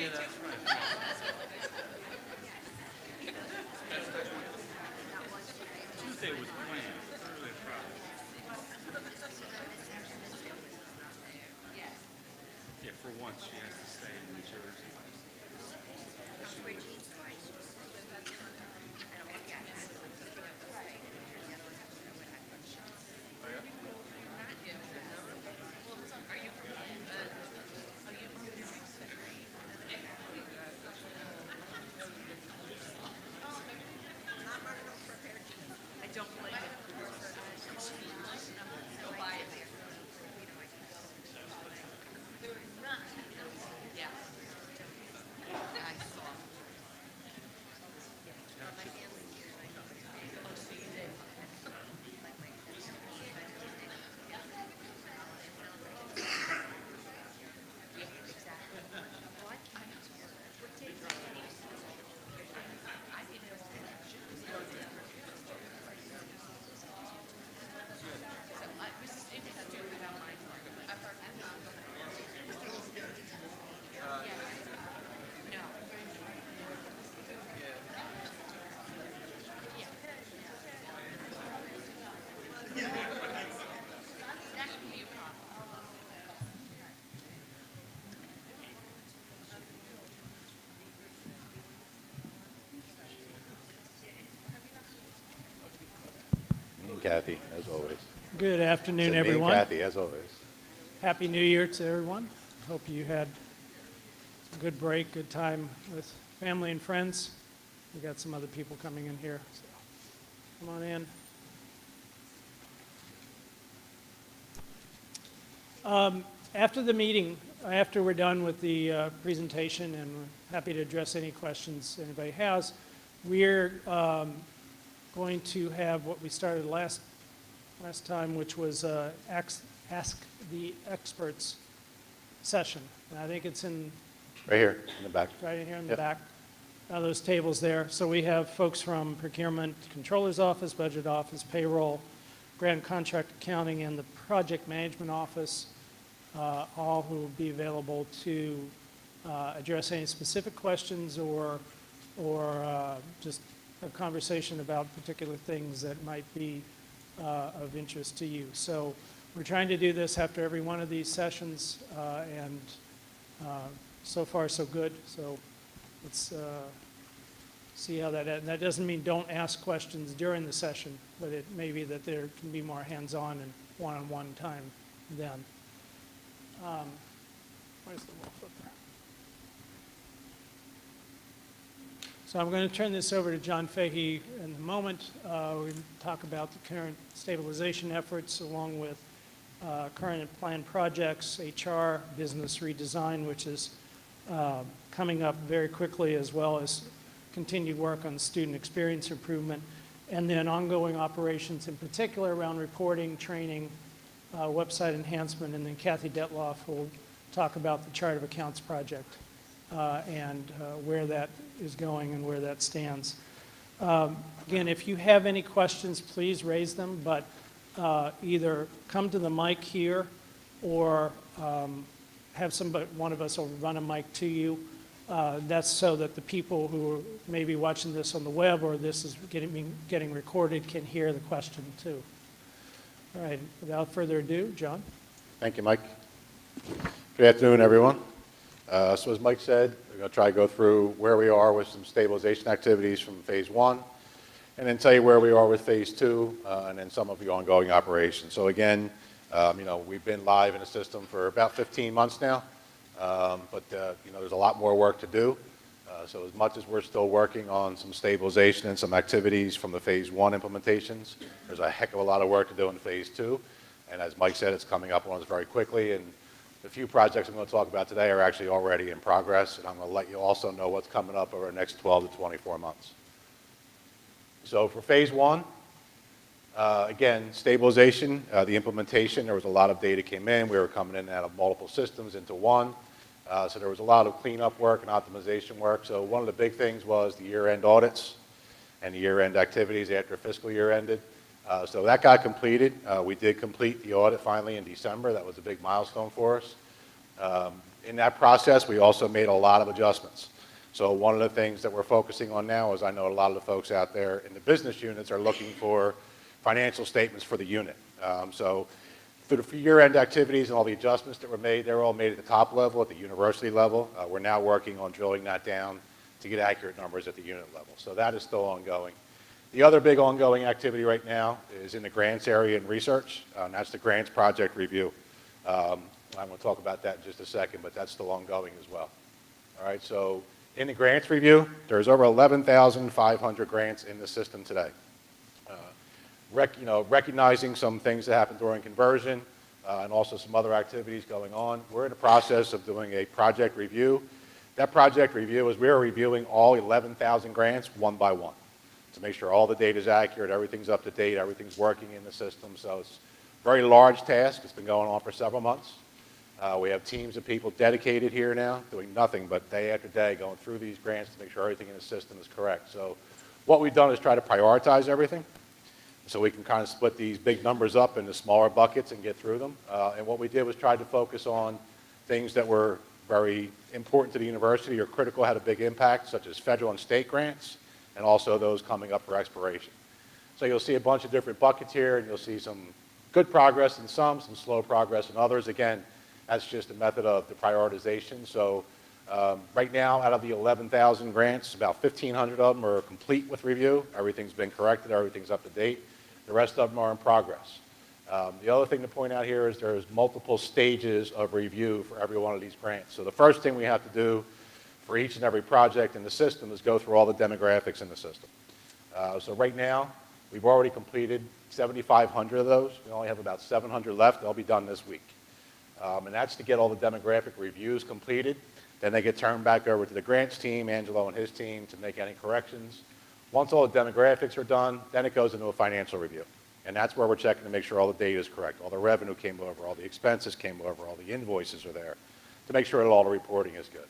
Tuesday was planned. Thursday, Friday. Yeah, for once she has to stay in New Jersey. Kathy, as always. Good afternoon, Me and everyone. Kathy, as always. Happy New Year to everyone. Hope you had a good break, good time with family and friends. We got some other people coming in here, so come on in. After the meeting, after we're done with the presentation, and we're happy to address any questions anybody has, we're going to have what we started last time, which was Ask the Experts session. And I think it's in Right here, in the back. right in here in the Yep. back. Those tables there. So we have folks from Procurement, Controller's Office, Budget Office, Payroll, Grant Contract Accounting, and the Project Management Office, all who will be available to address any specific questions or just a conversation about particular things that might be of interest to you. So we're trying to do this after every one of these sessions, and so far so good. So let's see how that ends. And that doesn't mean don't ask questions during the session, but it may be that there can be more hands-on and one-on-one time then. Where's the wall flipper? So I'm going to turn this over to John Fahey in a moment. We're going to talk about the current stabilization efforts along with current and planned projects, HR, business redesign, which is coming up very quickly, as well as continued work on student experience improvement, and then ongoing operations, in particular around reporting, training, website enhancement, and then Kathy Dettloff will talk about the Chart of Accounts project and where that is going and where that stands. Again, if you have any questions, please raise them, but either come to the mic here or have somebody, one of us will run a mic to you. That's so that the people who are maybe watching this on the web or this is getting recorded can hear the question too. All right, without further ado, John. Thank you, Mike. Good afternoon, everyone. So as Mike said, we're going to try to go through where we are with some stabilization activities from phase one, and then tell you where we are with phase two, and then some of the ongoing operations. So again, we've been live in the system for about 15 months now, but there's a lot more work to do. So as much as we're still working on some stabilization and some activities from the phase one implementations, there's a heck of a lot of work to do in phase two. And as Mike said, it's coming up on us very quickly. And the few projects I'm going to talk about today are actually already in progress. And I'm going to let you also know what's coming up over the next 12 to 24 months. So for phase one, again, stabilization, the implementation, there was a lot of data came in. We were coming in and out of multiple systems into one. So there was a lot of cleanup work and optimization work. So one of the big things was the year-end audits and the year-end activities after fiscal year ended. So that got completed. We did complete the audit finally in December. That was a big milestone for us. In that process, we also made a lot of adjustments. So one of the things that we're focusing on now is I know a lot of the folks out there in the business units are looking for financial statements for the unit. So through the year-end activities and all the adjustments that were made, they were all made at the top level, at the university level. We're now working on drilling that down to get accurate numbers at the unit level. So that is still ongoing. The other big ongoing activity right now is in the grants area and research, and that's the grants project review. I'm going to talk about that in just a second, but that's still ongoing as well. All right, so in the grants review, there's over 11,500 grants in the system today. Recognizing some things that happened during conversion and also some other activities going on, we're in the process of doing a project review. That project review is we're reviewing all 11,000 grants one by one to make sure all the data is accurate, everything's up to date, everything's working in the system. So it's a very large task. It's been going on for several months. We have teams of people dedicated here now doing nothing but day after day going through these grants to make sure everything in the system is correct. So what we've done is try to prioritize everything so we can kind of split these big numbers up into smaller buckets and get through them. And what we did was try to focus on things that were very important to the university or critical, had a big impact, such as federal and state grants, and also those coming up for expiration. So you'll see a bunch of different buckets here, and you'll see some good progress in some slow progress in others. Again, that's just a method of the prioritization. So right now, out of the 11,000 grants, about 1,500 of them are complete with review. Everything's been corrected, everything's up to date. The rest of them are in progress. The other thing to point out here is there's multiple stages of review for every one of these grants. So the first thing we have to do for each and every project in the system is go through all the demographics in the system. So right now, we've already completed 7,500 of those. We only have about 700 left. They'll be done this week. And that's to get all the demographic reviews completed. Then they get turned back over to the grants team, Angelo and his team, to make any corrections. Once all the demographics are done, then it goes into a financial review. And that's where we're checking to make sure all the data is correct. All the revenue came over, all the expenses came over, all the invoices are there to make sure that all the reporting is good.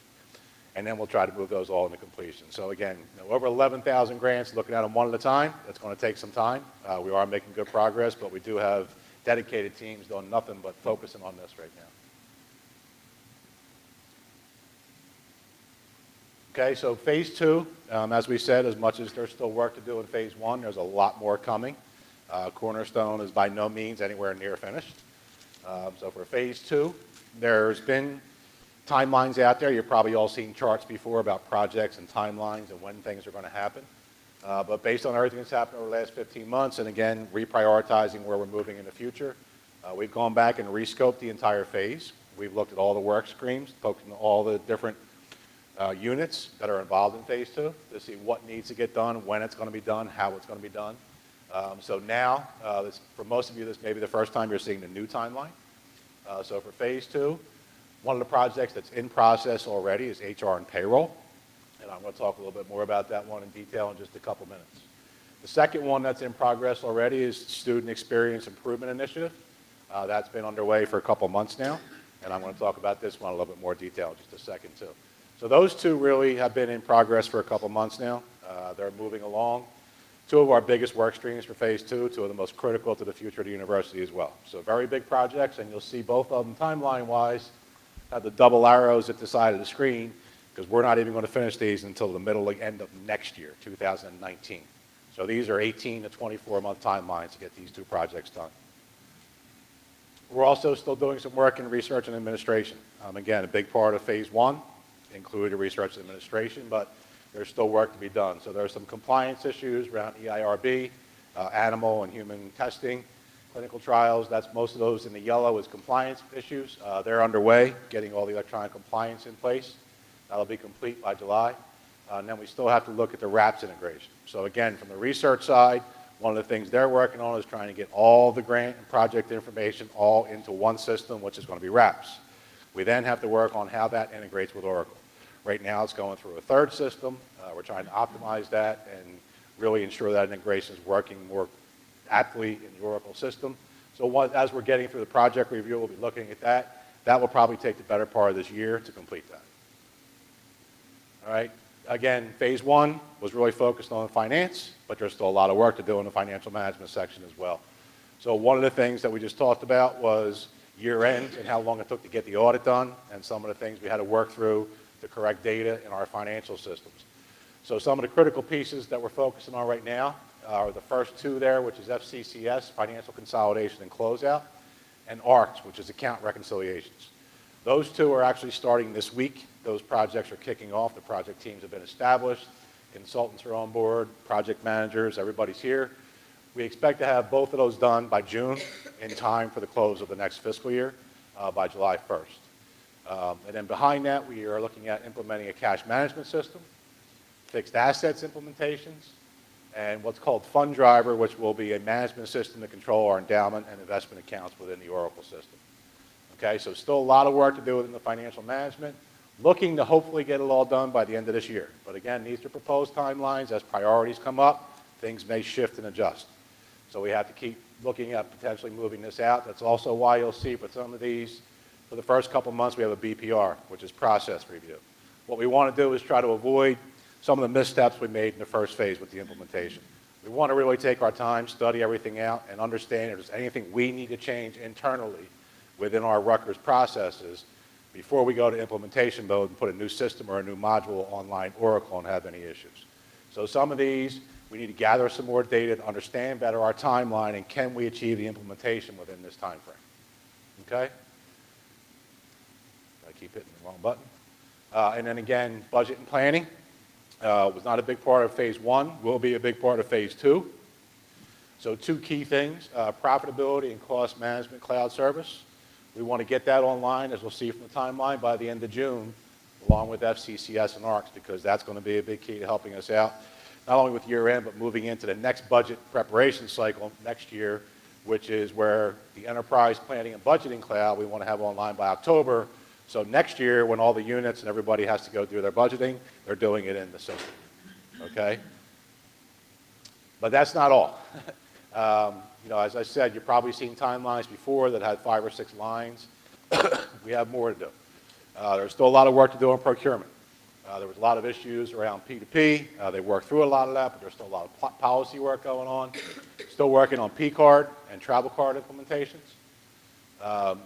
And then we'll try to move those all into completion. So again, over 11,000 grants, looking at them one at a time. That's going to take some time. We are making good progress, but we do have dedicated teams doing nothing but focusing on this right now. Okay, so phase two, as we said, as much as there's still work to do in phase one, there's a lot more coming. Cornerstone is by no means anywhere near finished. So for phase two, there's been timelines out there. You've probably all seen charts before about projects and timelines and when things are going to happen. But based on everything that's happened over the last 15 months, and again, reprioritizing where we're moving in the future, we've gone back and rescoped the entire phase. We've looked at all the work streams, focused on all the different units that are involved in phase two to see what needs to get done, when it's going to be done, how it's going to be done. So now, for most of you, this may be the first time you're seeing the new timeline. So for phase two, one of the projects that's in process already is HR and payroll. And I'm going to talk a little bit more about that one in detail in just a couple minutes. The second one that's in progress already is Student Experience Improvement Initiative. That's been underway for a couple months now. And I'm going to talk about this one in a little bit more detail in just a second, too. So those two really have been in progress for a couple months now. They're moving along. Two of our biggest work streams for phase two, two of the most critical to the future of the university as well. So very big projects, and you'll see both of them timeline-wise have the double arrows at the side of the screen, because we're not even going to finish these until the middle to end of next year, 2019. So these are 18 to 24-month timelines to get these two projects done. We're also still doing some work in research and administration. Again, a big part of phase one included research and administration, but there's still work to be done. So there are some compliance issues around EIRB, animal and human testing, clinical trials. That's most of those in the yellow is compliance issues. They're underway, getting all the electronic compliance in place. That'll be complete by July. And then we still have to look at the RAPS integration. So again, from the research side, one of the things they're working on is trying to get all the grant and project information all into one system, which is going to be RAPS. We then have to work on how that integrates with Oracle. Right now, it's going through a third system. We're trying to optimize that and really ensure that integration is working more aptly in the Oracle system. So as we're getting through the project review, we'll be looking at that. That will probably take the better part of this year to complete that. All right. Again, phase one was really focused on finance, but there's still a lot of work to do in the financial management section as well. So one of the things that we just talked about was year end and how long it took to get the audit done, and some of the things we had to work through to correct data in our financial systems. So some of the critical pieces that we're focusing on right now are the first two there, which is FCCS, Financial Consolidation and Closeout, and ARCS, which is Account Reconciliations. Those two are actually starting this week. Those projects are kicking off. The project teams have been established. Consultants are on board, project managers, everybody's here. We expect to have both of those done by June in time for the close of the next fiscal year by July 1st. And then behind that, we are looking at implementing a cash management system, fixed assets implementations, and what's called Fund Driver, which will be a management system to control our endowment and investment accounts within the Oracle system. Okay, so still a lot of work to do within the financial management. Looking to hopefully get it all done by the end of this year. But again, these are proposed timelines. As priorities come up, things may shift and adjust. So we have to keep looking at potentially moving this out. That's also why you'll see for some of these, for the first couple months, we have a BPR, which is process review. What we want to do is try to avoid some of the missteps we made in the first phase with the implementation. We want to really take our time, study everything out, and understand if there's anything we need to change internally within our Rutgers processes before we go to implementation mode and put a new system or a new module online Oracle and have any issues. So some of these, we need to gather some more data to understand better our timeline and can we achieve the implementation within this time frame. Okay? I keep hitting the wrong button. And then again, budget and planning was not a big part of phase one, will be a big part of phase two. So two key things, profitability and cost management cloud service. We want to get that online, as we'll see from the timeline, by the end of June, along with FCCS and ARCS, because that's going to be a big key to helping us out, not only with year end, but moving into the next budget preparation cycle next year, which is where the enterprise planning and budgeting cloud we want to have online by October. So next year, when all the units and everybody has to go through their budgeting, they're doing it in the system. Okay? But that's not all. You know, as I said, you've probably seen timelines before that had 5 or 6 lines. We have more to do. There's still a lot of work to do on procurement. There was a lot of issues around P2P. They worked through a lot of that, but there's still a lot of policy work going on. Still working on P-card and travel card implementations.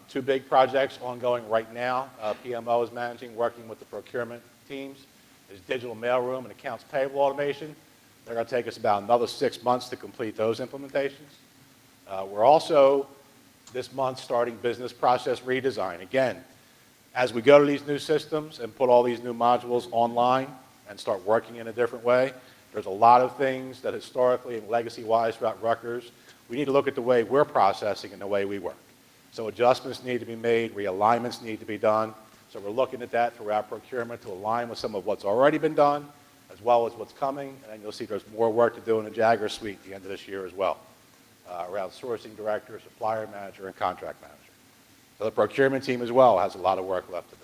2 big projects ongoing right now. PMO is managing, working with the procurement teams, is digital mailroom and accounts payable automation. They're going to take us about another 6 months to complete those implementations. We're also, this month, starting business process redesign. Again, as we go to these new systems and put all these new modules online and start working in a different way, there's a lot of things that historically and legacy-wise throughout Rutgers, we need to look at the way we're processing and the way we work. So adjustments need to be made, realignments need to be done. So we're looking at that throughout procurement to align with some of what's already been done, as well as what's coming. And then you'll see there's more work to do in the Jagger suite at the end of this year as well, around sourcing director, supplier manager, and contract manager. So the procurement team as well has a lot of work left to do.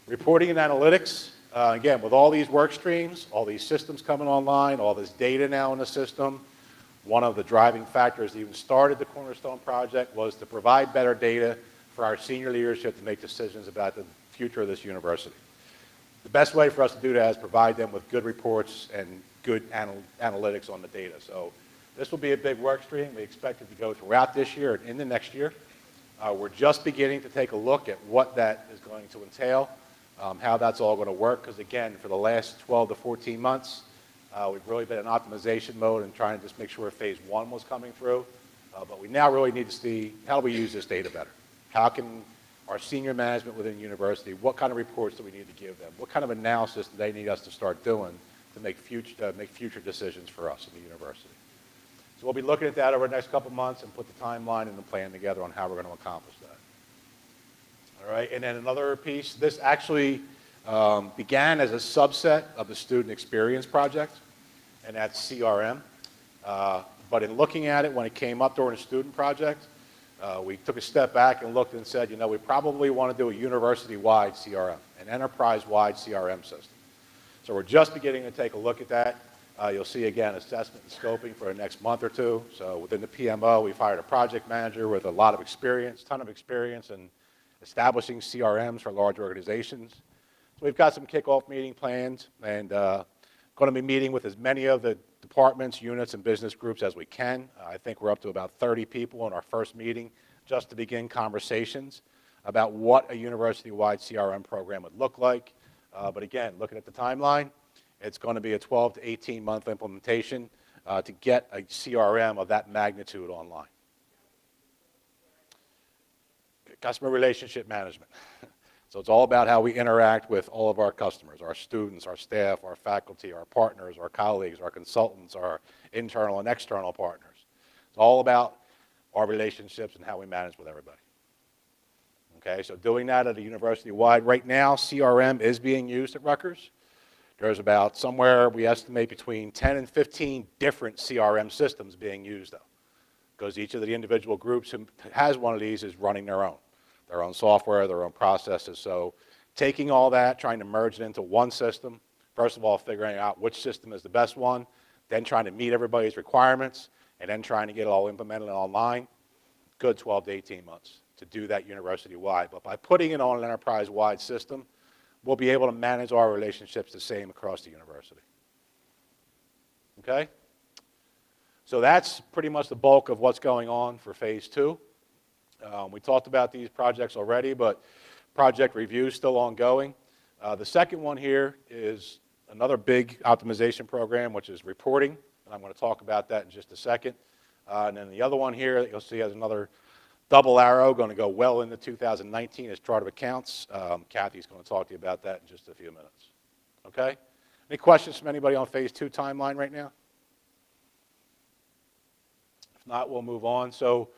Reporting and analytics, again, with all these work streams, all these systems coming online, all this data now in the system, one of the driving factors that even started the Cornerstone project was to provide better data for our senior leadership to make decisions about the future of this university. The best way for us to do that is provide them with good reports and good analytics on the data. So this will be a big work stream. We expect it to go throughout this year and into next year. We're just beginning to take a look at what that is going to entail, how that's all going to work, because again, for the last 12 to 14 months, we've really been in optimization mode and trying to just make sure phase one was coming through. But we now really need to see, how do we use this data better? How can our senior management within the university, what kind of reports do we need to give them? What kind of analysis do they need us to start doing to make future decisions for us in the university? So we'll be looking at that over the next couple months and put the timeline and the plan together on how we're going to accomplish that. All right, and then another piece, this actually began as a subset of the student experience project, and that's CRM. But in looking at it, when it came up during a student project, we took a step back and looked and said, you know, we probably want to do a university-wide CRM, an enterprise-wide CRM system. So we're just beginning to take a look at that. You'll see, again, assessment and scoping for the next month or two. So within the PMO, we've hired a project manager with a lot of experience, ton of experience in establishing CRMs for large organizations. So we've got some kickoff meeting plans and going to be meeting with as many of the departments, units, and business groups as we can. I think we're up to about 30 people in our first meeting just to begin conversations about what a university-wide CRM program would look like. But again, looking at the timeline, it's going to be a 12 to 18-month implementation to get a CRM of that magnitude online. Customer relationship management. So it's all about how we interact with all of our customers, our students, our staff, our faculty, our partners, our colleagues, our consultants, our internal and external partners. It's all about our relationships and how we manage with everybody. Okay, so doing that at a university-wide, right now, CRM is being used at Rutgers. There's about somewhere, we estimate, between 10 and 15 different CRM systems being used, though, because each of the individual groups who has one of these is running their own software, their own processes. So taking all that, trying to merge it into one system, first of all, figuring out which system is the best one, then trying to meet everybody's requirements, and then trying to get it all implemented online, good 12 to 18 months to do that university-wide. But by putting it on an enterprise-wide system, we'll be able to manage our relationships the same across the university. Okay? So that's pretty much the bulk of what's going on for phase 2. We talked about these projects already, but project review is still ongoing. The second one here is another big optimization program, which is reporting, and I'm going to talk about that in just a second. And then the other one here that you'll see has another double arrow going to go well into 2019 is chart of accounts. Kathy's going to talk to you about that in just a few minutes. Okay? Any questions from anybody on phase 2 timeline right now? If not, we'll move on. So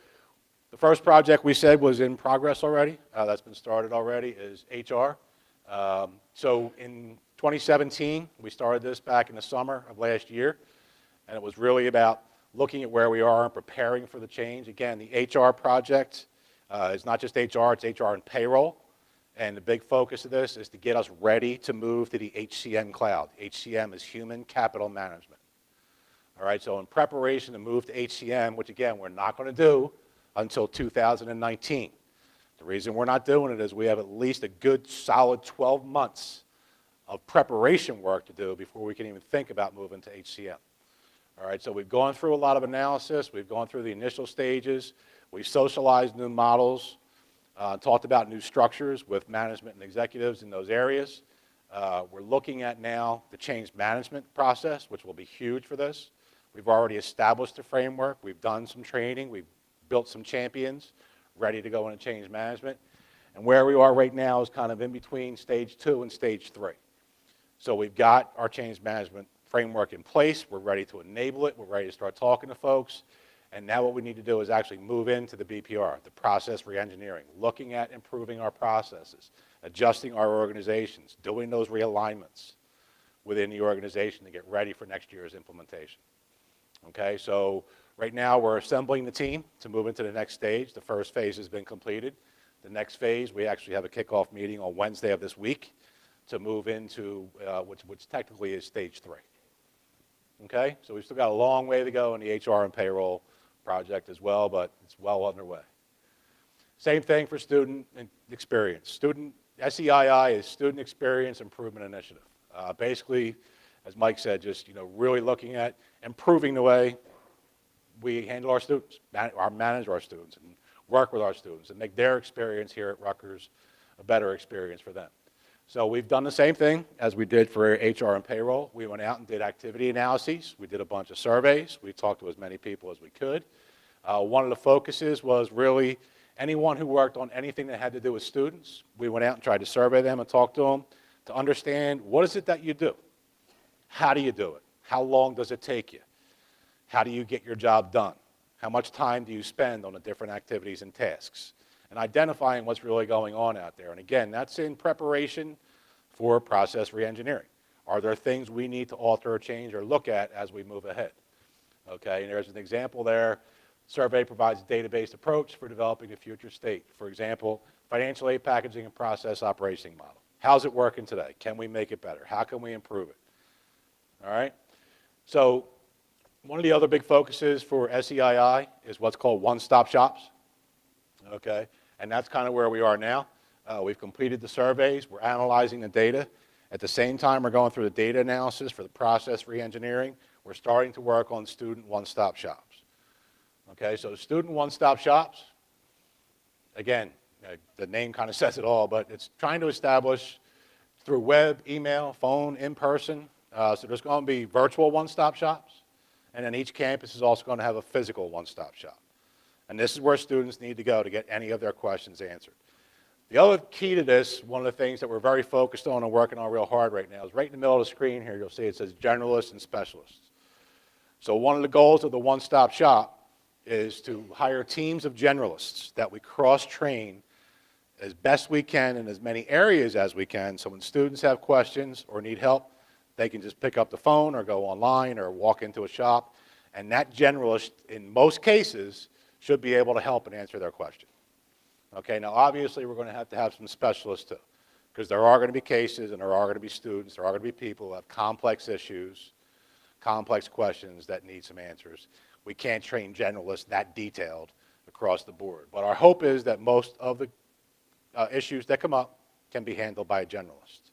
the first project we said was in progress already. That's been started already is HR. So in 2017, we started this back in the summer of last year, and it was really about looking at where we are and preparing for the change. Again, the HR project is not just HR, it's HR and payroll. And the big focus of this is to get us ready to move to the HCM cloud. HCM is Human Capital Management. All right, so in preparation to move to HCM, which again, we're not going to do until 2019. The reason we're not doing it is we have at least a good solid 12 months of preparation work to do before we can even think about moving to HCM. All right, so we've gone through a lot of analysis. We've gone through the initial stages. We've socialized new models, talked about new structures with management and executives in those areas. We're looking at now the change management process, which will be huge for this. We've already established a framework. We've done some training. We've built some champions ready to go into change management. And where we are right now is kind of in between stage 2 and stage 3. So we've got our change management framework in place. We're ready to enable it. We're ready to start talking to folks. And now what we need to do is actually move into the BPR, the process reengineering, looking at improving our processes, adjusting our organizations, doing those realignments within the organization to get ready for next year's implementation. Okay, so right now we're assembling the team to move into the next stage. The first phase has been completed. The next phase, we actually have a kickoff meeting on Wednesday of this week to move into which technically is stage 3. Okay, so we've still got a long way to go in the HR and payroll project as well, but it's well underway. Same thing for student experience. SEII is Student Experience Improvement Initiative. Basically, as Mike said, just really looking at improving the way we handle our students, manage our students, and work with our students, and make their experience here at Rutgers a better experience for them. So we've done the same thing as we did for HR and payroll. We went out and did activity analyses. We did a bunch of surveys. We talked to as many people as we could. One of the focuses was really anyone who worked on anything that had to do with students. We went out and tried to survey them and talk to them to understand what is it that you do? How do you do it? How long does it take you? How do you get your job done? How much time do you spend on the different activities and tasks? And identifying what's really going on out there. And again, that's in preparation for process reengineering. Are there things we need to alter or change or look at as we move ahead? Okay, and there's an example there. Survey provides a database approach for developing a future state. For example, financial aid packaging and process operating model. How's it working today? Can we make it better? How can we improve it? All right, so one of the other big focuses for SEII is what's called one-stop shops. Okay, and that's kind of where we are now. We've completed the surveys. We're analyzing the data. At the same time, we're going through the data analysis for the process reengineering. We're starting to work on student one-stop shops. Okay, so student one-stop shops, again, the name kind of says it all, but it's trying to establish through web, email, phone, in person. So there's going to be virtual one-stop shops, and then each campus is also going to have a physical one-stop shop. And this is where students need to go to get any of their questions answered. The other key to this, one of the things that we're very focused on and working on real hard right now is right in the middle of the screen here, you'll see it says generalists and specialists. So one of the goals of the one-stop shop is to hire teams of generalists that we cross-train as best we can in as many areas as we can, so when students have questions or need help, they can just pick up the phone or go online or walk into a shop, and that generalist, in most cases, should be able to help and answer their question. Okay, now obviously we're going to have some specialists too, because there are going to be cases and there are going to be students, there are going to be people who have complex issues, complex questions that need some answers. We can't train generalists that detailed across the board, but our hope is that most of the issues that come up can be handled by a generalist.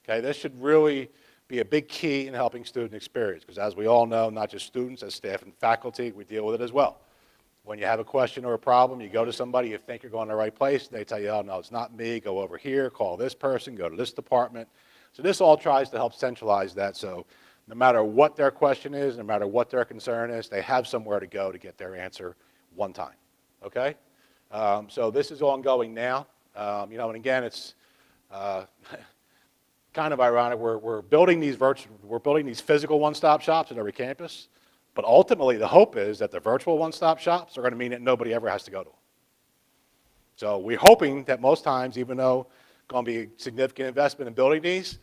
Okay, this should really be a big key in helping student experience, because as we all know, not just students, as staff and faculty, we deal with it as well. When you have a question or a problem, you go to somebody, you think you're going to the right place, they tell you, oh, no, it's not me, go over here, call this person, go to this department. So this all tries to help centralize that, so no matter what their question is, no matter what their concern is, they have somewhere to go to get their answer one time, okay? So this is ongoing now. You know, and again, it's kind of ironic. We're building these physical one-stop shops at every campus, but ultimately the hope is that the virtual one-stop shops are going to mean that nobody ever has to go to them. So we're hoping that most times, even though it's going to be a significant investment in building these,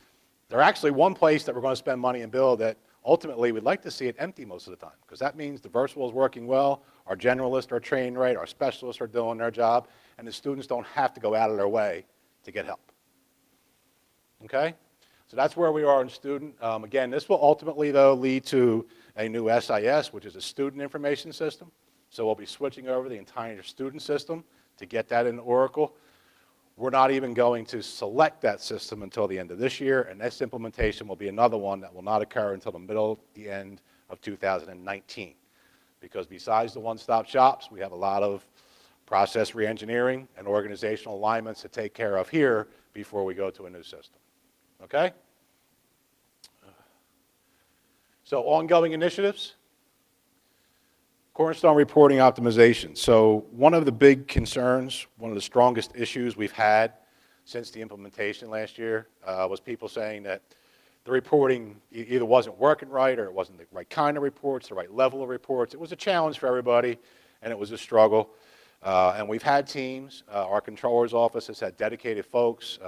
they're actually one place that we're going to spend money and build that ultimately we'd like to see it empty most of the time, because that means the virtual is working well, our generalists are trained right, our specialists are doing their job, and the students don't have to go out of their way to get help. Okay? So that's where we are in student. Again, this will ultimately, though, lead to a new SIS, which is a student information system. So we'll be switching over the entire student system to get that in Oracle. We're not even going to select that system until the end of this year, and this implementation will be another one that will not occur until the end of 2019. Because besides the one-stop shops, we have a lot of process reengineering and organizational alignments to take care of here before we go to a new system. Okay? So ongoing initiatives. Cornerstone reporting optimization. So one of the big concerns, one of the strongest issues we've had since the implementation last year was people saying that the reporting either wasn't working right or it wasn't the right kind of reports, the right level of reports. It was a challenge for everybody, and it was a struggle. And we've had teams. Our controller's office has had dedicated folks,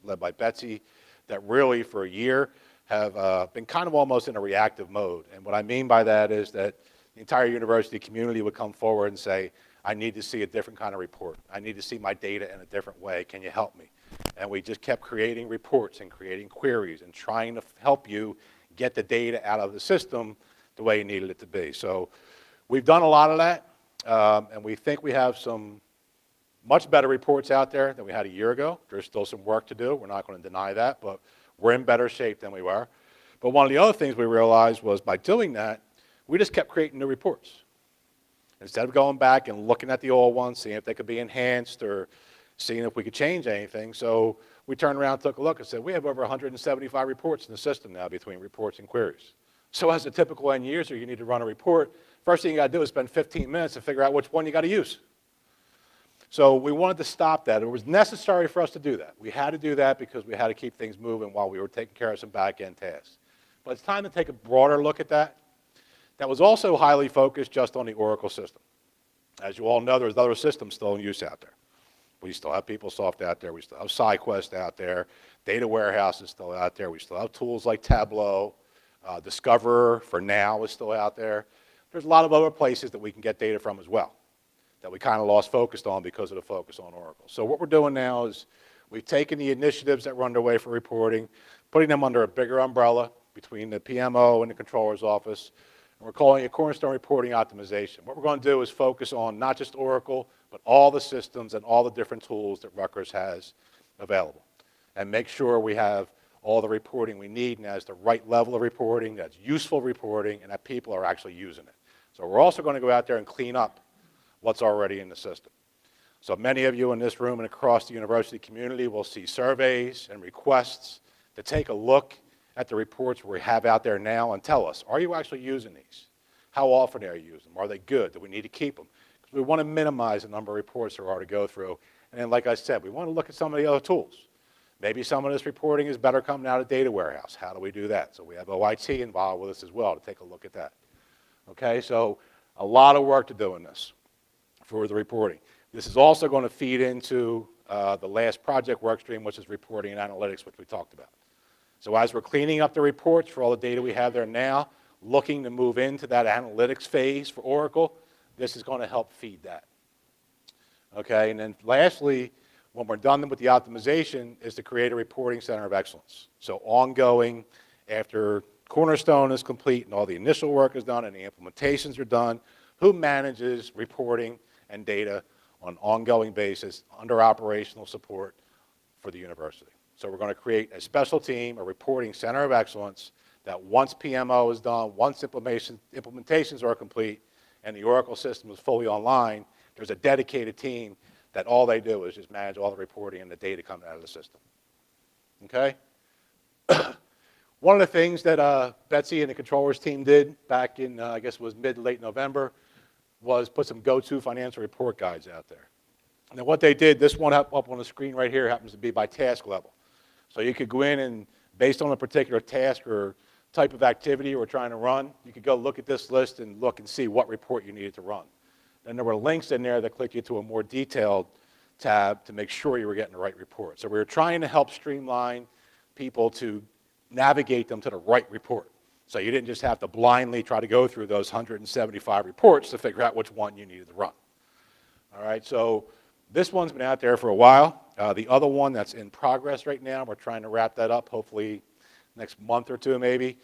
led by Betsy, that really for a year have been kind of almost in a reactive mode. And what I mean by that is that the entire university community would come forward and say, I need to see a different kind of report. I need to see my data in a different way. Can you help me? And we just kept creating reports and creating queries and trying to help you get the data out of the system the way you needed it to be. So we've done a lot of that, and we think we have some much better reports out there than we had a year ago. There's still some work to do. We're not going to deny that, but we're in better shape than we were. But one of the other things we realized was by doing that, we just kept creating new reports. Instead of going back and looking at the old ones, seeing if they could be enhanced or seeing if we could change anything. So we turned around, took a look, and said, we have over 175 reports in the system now between reports and queries. So as a typical end user, you need to run a report. First thing you got to do is spend 15 minutes to figure out which one you got to use. So we wanted to stop that. It was necessary for us to do that. We had to do that because we had to keep things moving while we were taking care of some back-end tasks. But it's time to take a broader look at that. That was also highly focused just on the Oracle system. As you all know, there's other systems still in use out there. We still have PeopleSoft out there. We still have SciQuest out there. Data Warehouse is still out there. We still have tools like Tableau. Discoverer, for now, is still out there. There's a lot of other places that we can get data from as well that we kind of lost focus on because of the focus on Oracle. So what we're doing now is we've taken the initiatives that were underway for reporting, putting them under a bigger umbrella between the PMO and the controller's office, and we're calling it Cornerstone Reporting Optimization. What we're going to do is focus on not just Oracle, but all the systems and all the different tools that Rutgers has available, and make sure we have all the reporting we need and has the right level of reporting, that's useful reporting, and that people are actually using it. So we're also going to go out there and clean up what's already in the system. So many of you in this room and across the university community will see surveys and requests to take a look at the reports we have out there now and tell us, are you actually using these? How often are you using them? Are they good? Do we need to keep them? Because we want to minimize the number of reports there are to go through. And then, like I said, we want to look at some of the other tools. Maybe some of this reporting is better coming out of data warehouse. How do we do that? So we have OIT involved with us as well to take a look at that. Okay, so a lot of work to do in this for the reporting. This is also going to feed into the last project work stream, which is reporting and analytics, which we talked about. So as we're cleaning up the reports for all the data we have there now, looking to move into that analytics phase for Oracle, this is going to help feed that. Okay, and then lastly, when we're done with the optimization, is to create a reporting center of excellence. So ongoing, after Cornerstone is complete and all the initial work is done and the implementations are done, who manages reporting and data on an ongoing basis under operational support for the university. So we're going to create a special team, a reporting center of excellence, that once PMO is done, once implementations are complete, and the Oracle system is fully online, there's a dedicated team that all they do is just manage all the reporting and the data coming out of the system. Okay? One of the things that Betsy and the controllers team did back in, I guess it was mid to late November, was put some go-to financial report guides out there. Now what they did, this one up on the screen right here happens to be by task level. So you could go in and, based on a particular task or type of activity we're trying to run, you could go look at this list and look and see what report you needed to run. Then there were links in there that click you to a more detailed tab to make sure you were getting the right report. So we were trying to help streamline people to navigate them to the right report. So you didn't just have to blindly try to go through those 175 reports to figure out which one you needed to run. All right, so this one's been out there for a while. The other one that's in progress right now, we're trying to wrap that up, hopefully next month or two maybe,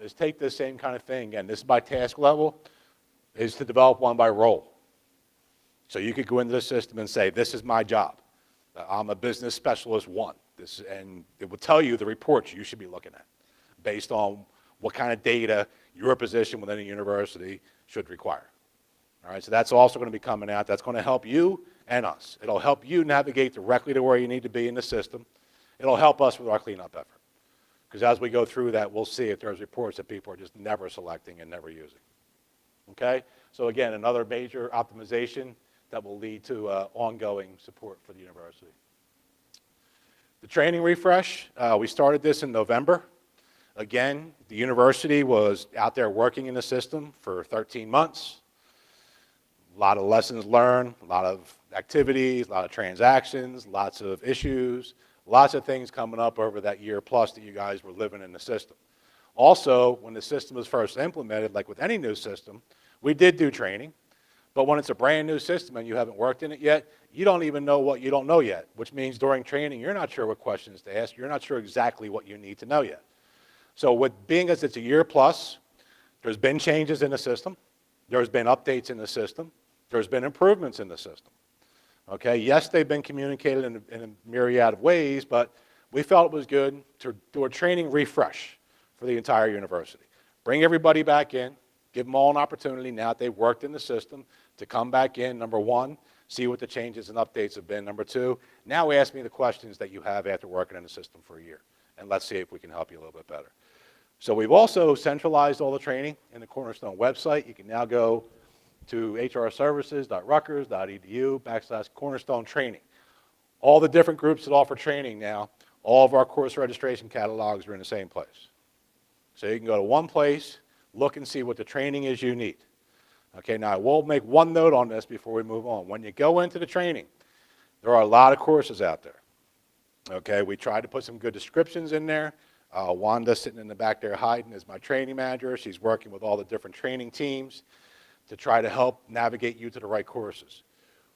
is take this same kind of thing. Again, this is by task level, is to develop one by role. So you could go into the system and say, this is my job. I'm a business specialist one. And it will tell you the reports you should be looking at based on what kind of data your position within a university should require. All right, so that's also going to be coming out. That's going to help you and us. It'll help you navigate directly to where you need to be in the system. It'll help us with our cleanup effort. Because as we go through that, we'll see if there's reports that people are just never selecting and never using. Okay? So again, another major optimization that will lead to ongoing support for the university. The training refresh, we started this in November. Again, the university was out there working in the system for 13 months. A lot of lessons learned, a lot of activities, a lot of transactions, lots of issues, lots of things coming up over that year plus that you guys were living in the system. Also, when the system was first implemented, like with any new system, we did do training. But when it's a brand new system and you haven't worked in it yet, you don't even know what you don't know yet, which means during training, you're not sure what questions to ask. You're not sure exactly what you need to know yet. So with being as it's a year plus, there's been changes in the system. There's been updates in the system. There's been improvements in the system. Okay, yes, they've been communicated in a myriad of ways, but we felt it was good to do a training refresh for the entire university. Bring everybody back in, give them all an opportunity now that they've worked in the system to come back in, number one, see what the changes and updates have been. Number two, now ask me the questions that you have after working in the system for a year, and let's see if we can help you a little bit better. So we've also centralized all the training in the Cornerstone website. You can now go to hrservices.rutgers.edu/Cornerstone training. All the different groups that offer training now, all of our course registration catalogs are in the same place. So you can go to one place, look and see what the training is you need. Okay, now I will make one note on this before we move on. When you go into the training, there are a lot of courses out there. Okay, we tried to put some good descriptions in there. Wanda, sitting in the back there hiding, is my training manager. She's working with all the different training teams to try to help navigate you to the right courses.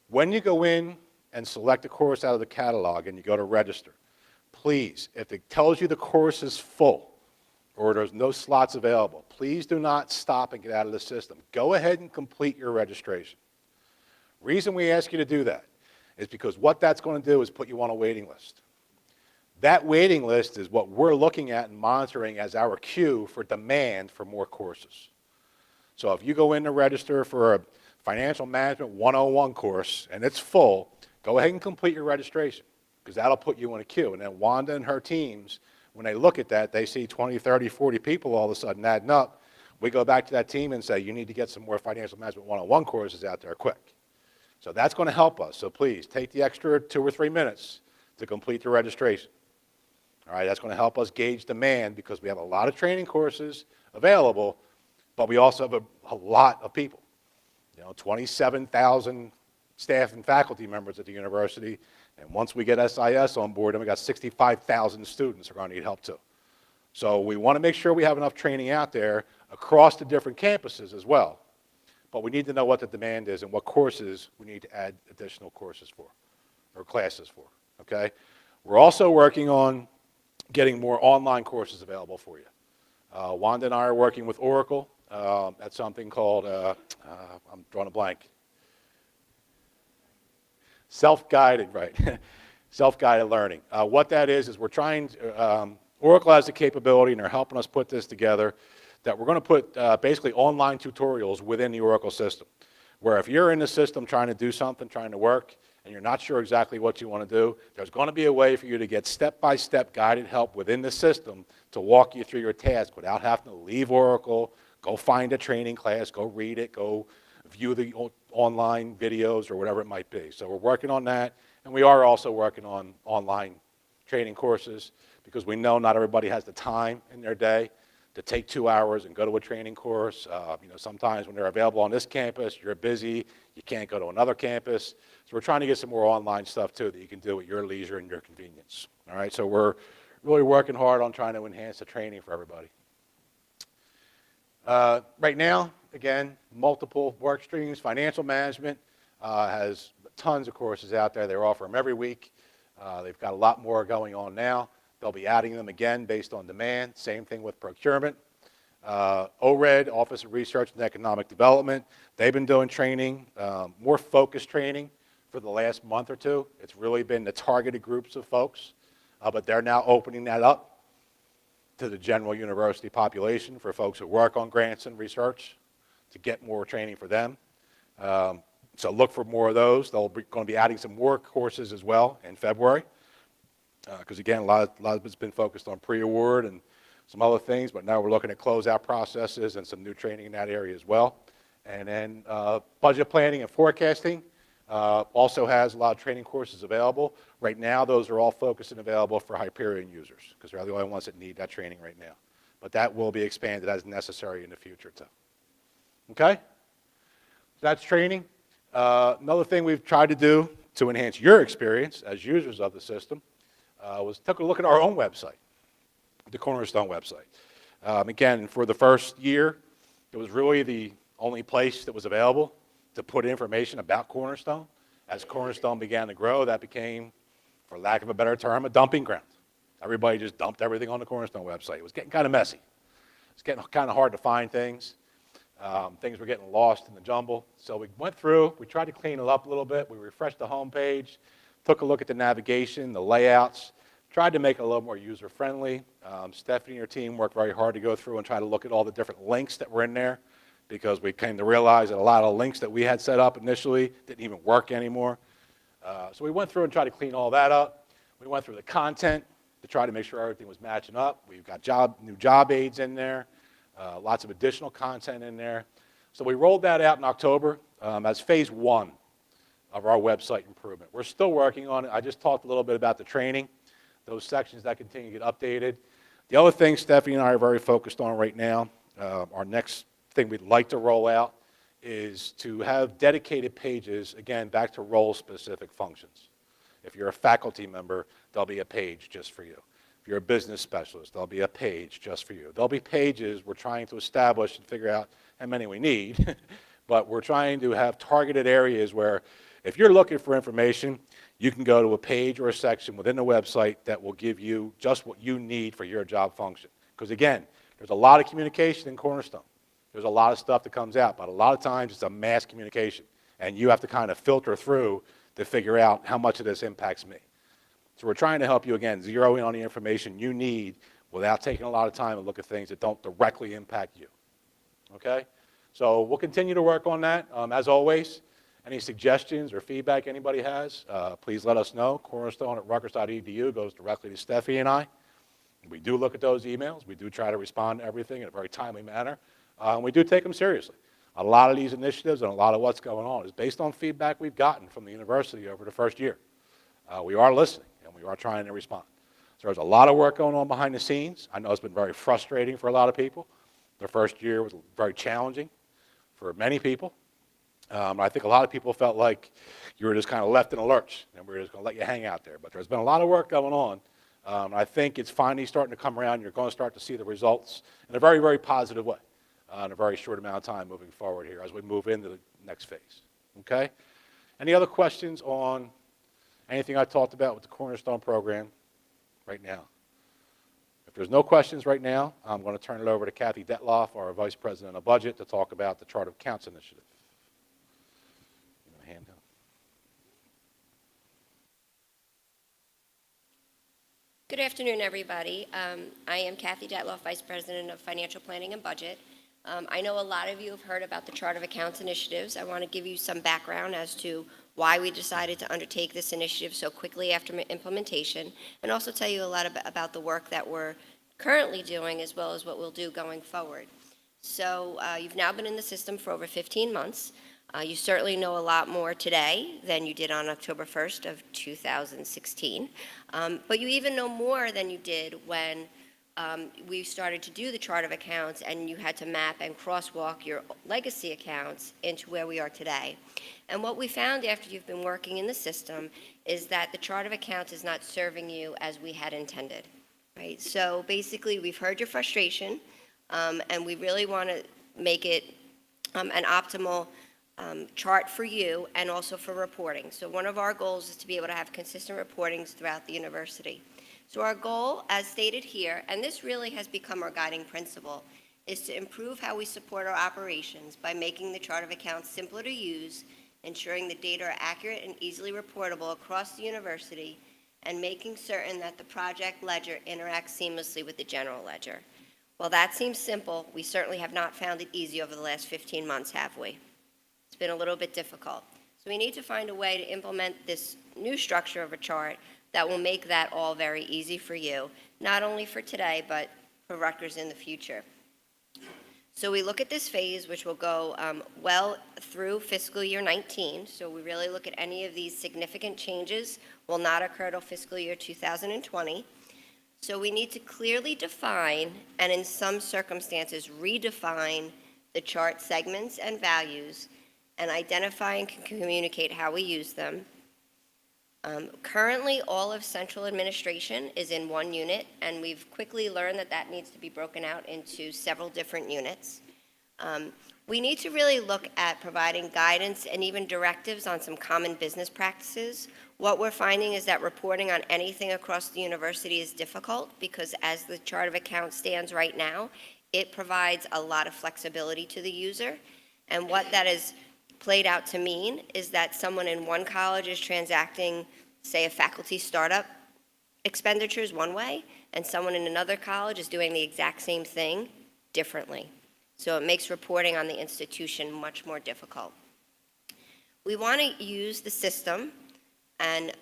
When you go in and select a course out of the catalog and you go to register, please, if it tells you the course is full or there's no slots available, please do not stop and get out of the system. Go ahead and complete your registration. Reason we ask you to do that is because what that's going to do is put you on a waiting list. That waiting list is what we're looking at and monitoring as our queue for demand for more courses. So if you go in to register for a Financial Management 101 course and it's full, go ahead and complete your registration, because that'll put you in a queue. And then Wanda and her teams, when they look at that, they see 20, 30, 40 people all of a sudden adding up. We go back to that team and say, you need to get some more financial management one-on-one courses out there quick. So that's going to help us. So please take the extra 2 or 3 minutes to complete the registration. All right, that's going to help us gauge demand, because we have a lot of training courses available, but we also have a lot of people. 27,000 staff and faculty members at the university, and once we get SIS on board, then we got 65,000 students who are going to need help too. So we want to make sure we have enough training out there across the different campuses as well, but we need to know what the demand is and what courses we need to add additional courses for, or classes for, okay? We're also working on getting more online courses available for you. Wanda and I are working with Oracle at something called, I'm drawing a blank. Self-guided, right. Self-guided learning. What that is we're trying to, Oracle has the capability, and they're helping us put this together, that we're going to put basically online tutorials within the Oracle system, where if you're in the system trying to do something, trying to work, and you're not sure exactly what you want to do, there's going to be a way for you to get step-by-step guided help within the system to walk you through your task without having to leave Oracle, go find a training class, go read it, go view the online videos or whatever it might be. So we're working on that, and we are also working on online training courses, because we know not everybody has the time in their day to take 2 hours and go to a training course. Sometimes when they're available on this campus, you're busy, you can't go to another campus. So we're trying to get some more online stuff too that you can do at your leisure and your convenience. All right, so we're really working hard on trying to enhance the training for everybody. Right now, again, multiple work streams. Financial management has tons of courses out there. They offer them every week. They've got a lot more going on now. They'll be adding them again based on demand. Same thing with procurement. ORED, Office of Research and Economic Development, they've been doing training, more focused training for the last month or two. It's really been the targeted groups of folks, but they're now opening that up to the general university population for folks who work on grants and research to get more training for them. So look for more of those. They're going to be adding some more courses as well in February. Because again, a lot of it's been focused on pre-award and some other things, but now we're looking at closeout processes and some new training in that area as well. And then budget planning and forecasting also has a lot of training courses available. Right now, those are all focused and available for Hyperion users, because they're the only ones that need that training right now. But that will be expanded as necessary in the future too. Okay? So that's training. Another thing we've tried to do to enhance your experience as users of the system was took a look at our own website, the Cornerstone website. Again, for the first year, it was really the only place that was available to put information about Cornerstone. As Cornerstone began to grow, that became, for lack of a better term, a dumping ground. Everybody just dumped everything on the Cornerstone website. It was getting kind of messy. It was getting kind of hard to find things. Things were getting lost in the jumble. So we went through, we tried to clean it up a little bit. We refreshed the home page, took a look at the navigation, the layouts, tried to make it a little more user-friendly. Stephanie and her team worked very hard to go through and try to look at all the different links that were in there, because we came to realize that a lot of links that we had set up initially didn't even work anymore. So we went through and tried to clean all that up. We went through the content to try to make sure everything was matching up. We've got new job aids in there, lots of additional content in there. So we rolled that out in October as phase 1 of our website improvement. We're still working on it. I just talked a little bit about the training, those sections that continue to get updated. The other thing Stephanie and I are very focused on right now, our next thing we'd like to roll out is to have dedicated pages, again, back to role-specific functions. If you're a faculty member, there'll be a page just for you. If you're a business specialist, there'll be a page just for you. There'll be pages we're trying to establish and figure out how many we need, but we're trying to have targeted areas where if you're looking for information, you can go to a page or a section within the website that will give you just what you need for your job function. Because again, there's a lot of communication in Cornerstone. There's a lot of stuff that comes out, but a lot of times it's a mass communication, and you have to kind of filter through to figure out how much of this impacts me. So we're trying to help you, again, zero in on the information you need without taking a lot of time and look at things that don't directly impact you. Okay? So we'll continue to work on that. As always, Any suggestions or feedback anybody has, please let us know. Cornerstone at Rutgers.edu goes directly to Steffi and I. We do look at those emails. We do try to respond to everything in a very timely manner. And we do take them seriously. A lot of these initiatives and a lot of what's going on is based on feedback we've gotten from the university over the first year. We are listening, and we are trying to respond. So there's a lot of work going on behind the scenes. I know it's been very frustrating for a lot of people. The first year was very challenging for many people. I think a lot of people felt like you were just kind of left in a lurch, and we were just going to let you hang out there. But there's been a lot of work going on. I think it's finally starting to come around. You're going to start to see the results in a very, very positive way in a very short amount of time moving forward here as we move into the next phase. Okay? Any other questions on anything I talked about with the Cornerstone program right now? If there's no questions right now, I'm going to turn it over to Kathy Dettloff, our Vice President of Budget, to talk about the Chart of Accounts Initiative. Good afternoon, everybody. I am Kathy Dettloff, Vice President of Financial Planning and Budget. I know a lot of you have heard about the Chart of Accounts initiatives. I want to give you some background as to why we decided to undertake this initiative so quickly after implementation, and also tell you a lot about the work that we're currently doing as well as what we'll do going forward. So you've now been in the system for over 15 months. You certainly know a lot more today than you did on October 1st of 2016, but you even know more than you did when we started to do the Chart of Accounts and you had to map and crosswalk your legacy accounts into where we are today. And what we found after you've been working in the system is that the Chart of Accounts is not serving you as we had intended, right? So basically, we've heard your frustration, and we really want to make it an optimal chart for you and also for reporting. So one of our goals is to be able to have consistent reportings throughout the university. So our goal, as stated here, and this really has become our guiding principle, is to improve how we support our operations by making the Chart of Accounts simpler to use, ensuring the data are accurate and easily reportable across the university, and making certain that the project ledger interacts seamlessly with the general ledger. While that seems simple, we certainly have not found it easy over the last 15 months, have we? It's been a little bit difficult. So we need to find a way to implement this new structure of a chart that will make that all very easy for you, not only for today, but for Rutgers in the future. So we look at this phase, which will go well through fiscal year 19. So we really look at any of these significant changes will not occur till fiscal year 2020. So we need to clearly define, and in some circumstances redefine, the chart segments and values, and identify and communicate how we use them. Currently, all of central administration is in one unit, and we've quickly learned that that needs to be broken out into several different units. We need to really look at providing guidance and even directives on some common business practices. What we're finding is that reporting on anything across the university is difficult because as the Chart of Accounts stands right now, it provides a lot of flexibility to the user. And what that is played out to mean is that someone in one college is transacting, say, a faculty startup expenditures one way, and someone in another college is doing the exact same thing differently. So it makes reporting on the institution much more difficult. We want to use the system and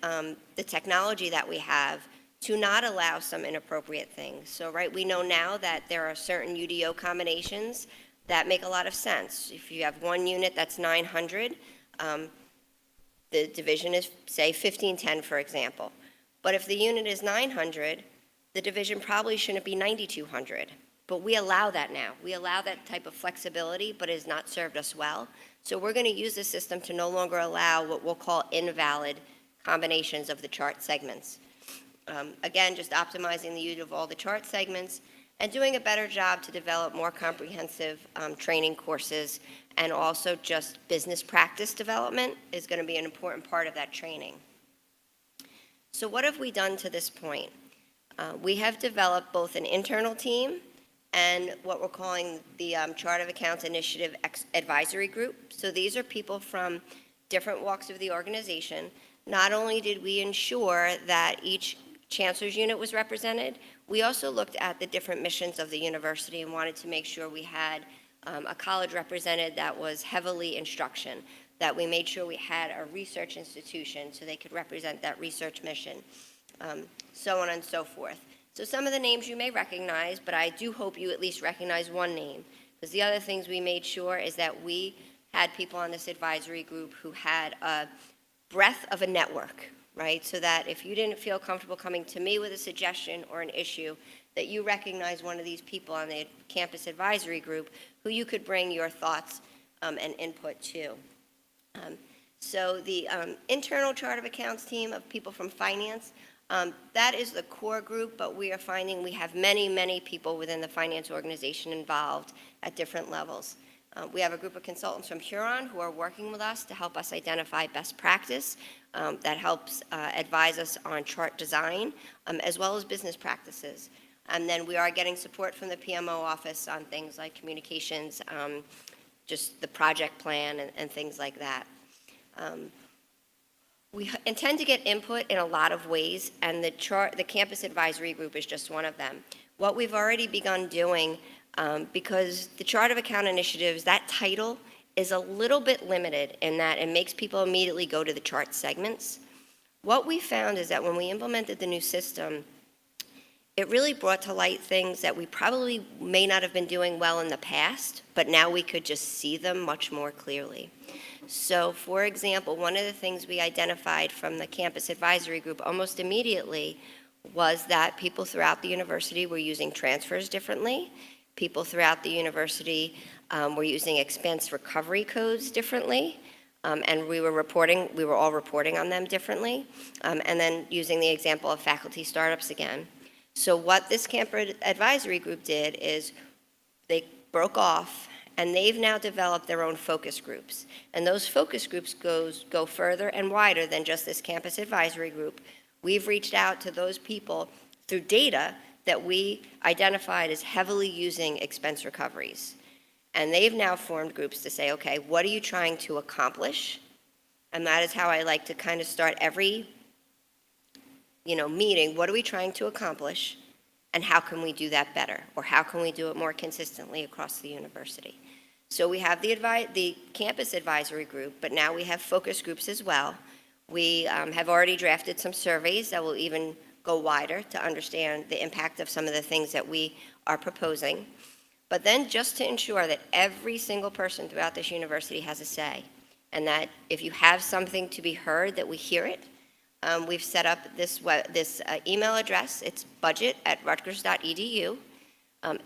the technology that we have to not allow some inappropriate things. So, right, we know now that there are certain UDO combinations that make a lot of sense. If you have one unit that's 900, the division is, say, 1510, for example. But if the unit is 900, the division probably shouldn't be 9200. But we allow that now. We allow that type of flexibility, but it has not served us well. So we're going to use the system to no longer allow what we'll call invalid combinations of the chart segments. Again, just optimizing the use of all the chart segments and doing a better job to develop more comprehensive training courses, and also just business practice development is going to be an important part of that training. So what have we done to this point? We have developed both an internal team and what we're calling the Chart of Accounts Initiative Advisory Group. So these are people from different walks of the organization. Not only did we ensure that each chancellor's unit was represented, we also looked at the different missions of the university and wanted to make sure we had a college represented that was heavily instruction, that we made sure we had a research institution so they could represent that research mission, so on and so forth. So some of the names you may recognize, but I do hope you at least recognize one name, because the other things we made sure is that we had people on this advisory group who had a breadth of a network, right? So that if you didn't feel comfortable coming to me with a suggestion or an issue, that you recognize one of these people on the campus advisory group who you could bring your thoughts and input to. So the internal chart of accounts team of people from finance, that is the core group, but we are finding we have many, many people within the finance organization involved at different levels. We have a group of consultants from Huron who are working with us to help us identify best practice that helps advise us on chart design, as well as business practices. And then we are getting support from the PMO office on things like communications, just the project plan and things like that. We intend to get input in a lot of ways, and the campus advisory group is just one of them. What we've already begun doing, because the chart of account initiatives, that title is a little bit limited in that it makes people immediately go to the chart segments. What we found is that when we implemented the new system, it really brought to light things that we probably may not have been doing well in the past, but now we could just see them much more clearly. So, for example, one of the things we identified from the campus advisory group almost immediately was that people throughout the university were using transfers differently. People throughout the university were using expense recovery codes differently. And we were all reporting on them differently. And then using the example of faculty startups again. So what this campus advisory group did is they broke off, and they've now developed their own focus groups. And those focus groups go further and wider than just this campus advisory group. We've reached out to those people through data that we identified as heavily using expense recoveries. And they've now formed groups to say, okay, what are you trying to accomplish? And that is how I like to kind of start every meeting. What are we trying to accomplish? And how can we do that better? Or how can we do it more consistently across the university? So we have the campus advisory group, but now we have focus groups as well. We have already drafted some surveys that will even go wider to understand the impact of some of the things that we are proposing. But then just to ensure that every single person throughout this university has a say, and that if you have something to be heard, that we hear it. We've set up this email address. It's budget@rutgers.edu.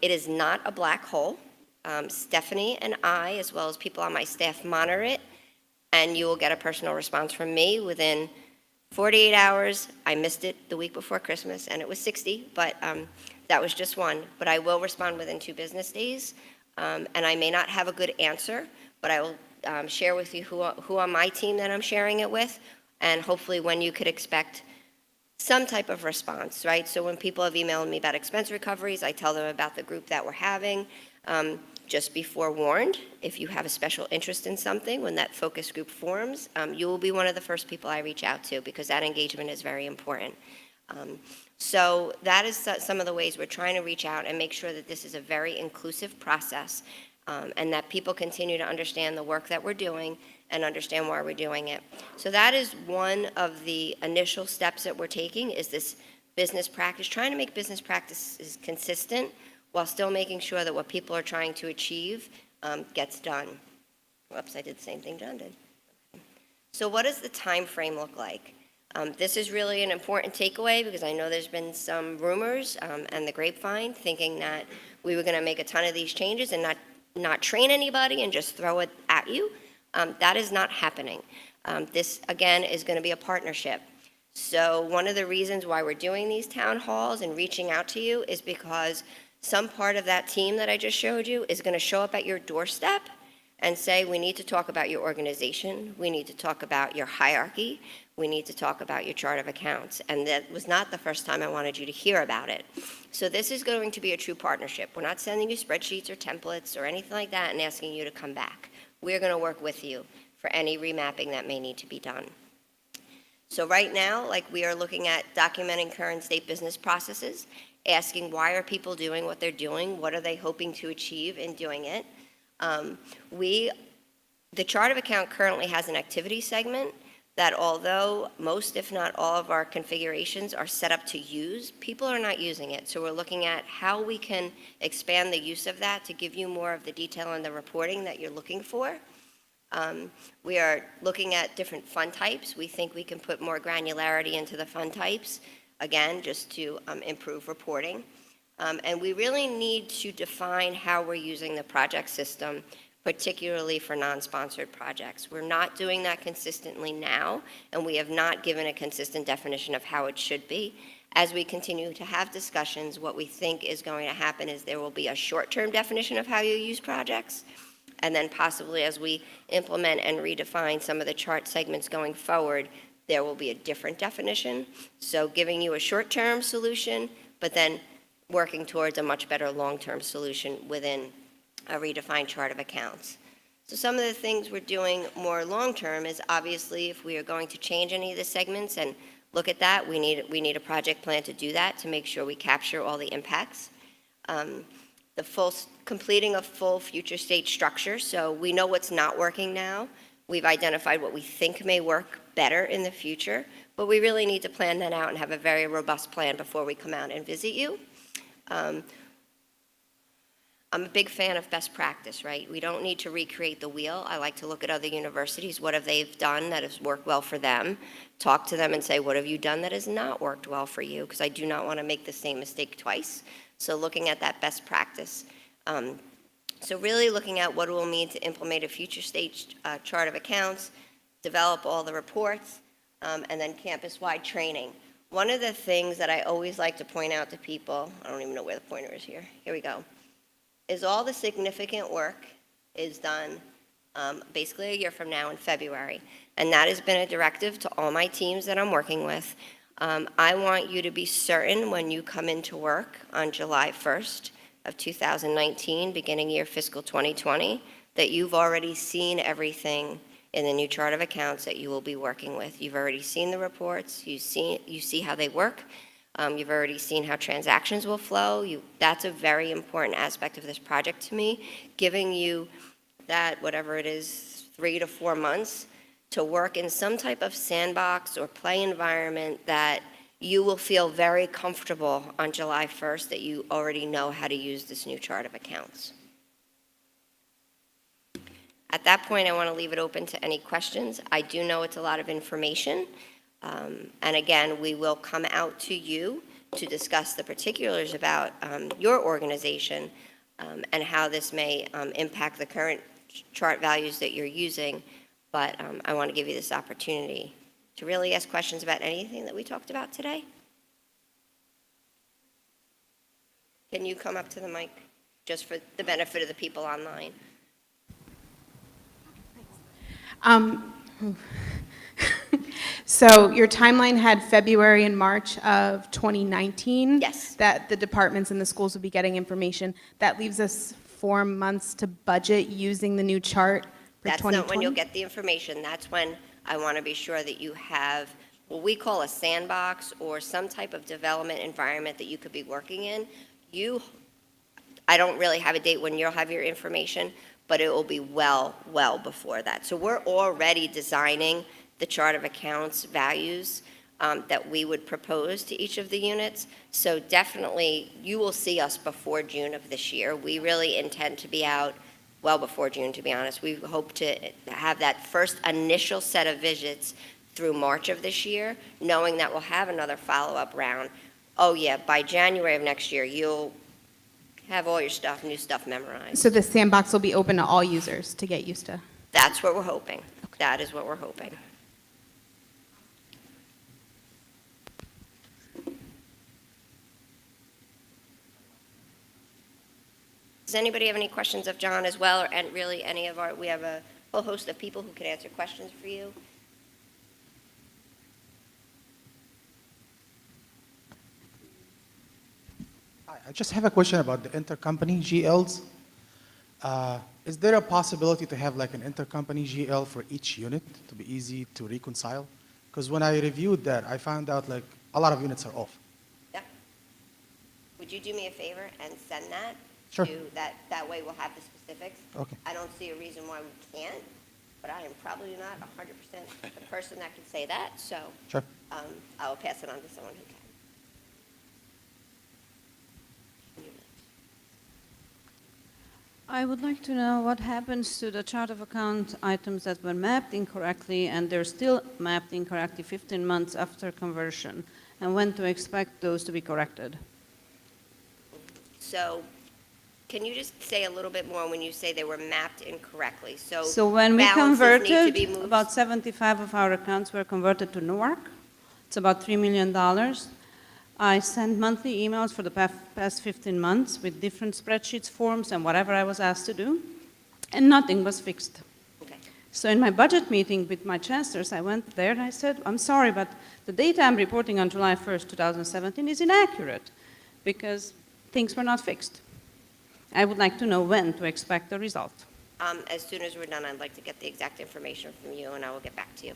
It is not a black hole. Stephanie and I, as well as people on my staff, monitor it, and you will get a personal response from me within 48 hours. I missed it the week before Christmas, and it was 60, but that was just one. But I will respond within 2 business days, and I may not have a good answer, but I will share with you who on my team that I'm sharing it with, and hopefully when you could expect some type of response, right? So when people have emailed me about expense recoveries, I tell them about the group that we're having. Just be forewarned, if you have a special interest in something, when that focus group forms, you will be one of the first people I reach out to, because that engagement is very important. So that is some of the ways we're trying to reach out and make sure that this is a very inclusive process, and that people continue to understand the work that we're doing and understand why we're doing it. So that is one of the initial steps that we're taking, is this business practice, trying to make business practices consistent while still making sure that what people are trying to achieve gets done. Whoops, I did the same thing John did. So what does the time frame look like? This is really an important takeaway, because I know there's been some rumors and the grapevine thinking that we were going to make a ton of these changes and not train anybody and just throw it at you. That is not happening. This, again, is going to be a partnership. So one of the reasons why we're doing these town halls and reaching out to you is because some part of that team that I just showed you is going to show up at your doorstep and say, we need to talk about your organization, we need to talk about your hierarchy, we need to talk about your chart of accounts. And that was not the first time I wanted you to hear about it. So this is going to be a true partnership. We're not sending you spreadsheets or templates or anything like that and asking you to come back. We're going to work with you for any remapping that may need to be done. So right now, we are looking at documenting current state business processes, asking why are people doing what they're doing, what are they hoping to achieve in doing it. We The chart of account currently has an activity segment that, although most, if not all, of our configurations are set up to use, people are not using it. So we're looking at how we can expand the use of that to give you more of the detail and the reporting that you're looking for. We are looking at different fund types. We think we can put more granularity into the fund types, again, just to improve reporting. And we really need to define how we're using the project system, particularly for non-sponsored projects. We're not doing that consistently now, and we have not given a consistent definition of how it should be. As we continue to have discussions, what we think is going to happen is there will be a short-term definition of how you use projects, and then possibly as we implement and redefine some of the chart segments going forward, there will be a different definition. So giving you a short-term solution, but then working towards a much better long-term solution within a redefined chart of accounts. So some of the things we're doing more long-term is obviously if we are going to change any of the segments and look at that, we need a project plan to do that to make sure we capture all the impacts. Completing a full future state structure, so we know what's not working now. We've identified what we think may work better in the future, but we really need to plan that out and have a very robust plan before we come out and visit you. I'm a big fan of best practice, right? We don't need to recreate the wheel. I like to look at other universities, what have they done that has worked well for them, talk to them and say, what have you done that has not worked well for you? Because I do not want to make the same mistake twice. So looking at that best practice. So really looking at what it will mean to implement a future state chart of accounts, develop all the reports, and then campus-wide training. One of the things that I always like to point out to people, I don't even know where the pointer is here. Here we go. Is all the significant work is done basically a year from now in February. And that has been a directive to all my teams that I'm working with. I want you to be certain when you come into work on July 1st of 2019, beginning year fiscal 2020, that you've already seen everything in the new chart of accounts that you will be working with. You've already seen the reports, you see how they work. You've already seen how transactions will flow. That's a very important aspect of this project to me, giving you that, whatever it is, 3 to 4 months to work in some type of sandbox or play environment that you will feel very comfortable on July 1st that you already know how to use this new chart of accounts. At that point, I want to leave it open to any questions. I do know it's a lot of information. And again, we will come out to you to discuss the particulars about your organization and how this may impact the current chart values that you're using. But I want to give you this opportunity to really ask questions about anything that we talked about today. Can you come up to the mic just for the benefit of the people online? So your timeline had February and March of 2019. Yes. That the departments and the schools would be getting information. That leaves us 4 months to budget using the new chart for 2020. That's not when you'll get the information. That's when I want to be sure that you have what we call a sandbox or some type of development environment that you could be working in. I don't really have a date when you'll have your information, but it will be well before that. So we're already designing the chart of accounts values that we would propose to each of the units. So definitely you will see us before June of this year. We really intend to be out well before June, to be honest. We hope to have that first initial set of visits through March of this year, knowing that we'll have another follow-up round. Oh yeah, by January of next year, you'll have all your stuff, new stuff memorized. So the sandbox will be open to all users to get used to? That's what we're hoping. That is what we're hoping. Does anybody have any questions of John as well, and really any of we have a whole host of people who can answer questions for you. Hi, I just have a question about the intercompany GLs. Is there a possibility to have like an intercompany GL for each unit to be easy to reconcile? Because when I reviewed that, I found out like a lot of units are off. Yeah. Would you do me a favor and send that? Sure. That way we'll have the specifics. Okay. I don't see a reason why we can't. but I am probably not 100% the person that can say that, so Sure. I will pass it on to someone who can. I would like to know what happens to the chart of account items that were mapped incorrectly and they're still mapped incorrectly 15 months after conversion, and when to expect those to be corrected. So can you just say a little bit more when you say they were mapped incorrectly? So when we balances need to be converted, moved? about 75 of our accounts were converted to Newark. It's about $3 million. I sent monthly emails for the past 15 months with different spreadsheets, forms, and whatever I was asked to do, and nothing was fixed. Okay. So in my budget meeting with my chancellors, I went there and I said, I'm sorry, but the data I'm reporting on July 1st, 2017 is inaccurate because things were not fixed. I would like to know when to expect the result. As soon as we're done, I'd like to get the exact information from you, and I will get back to you.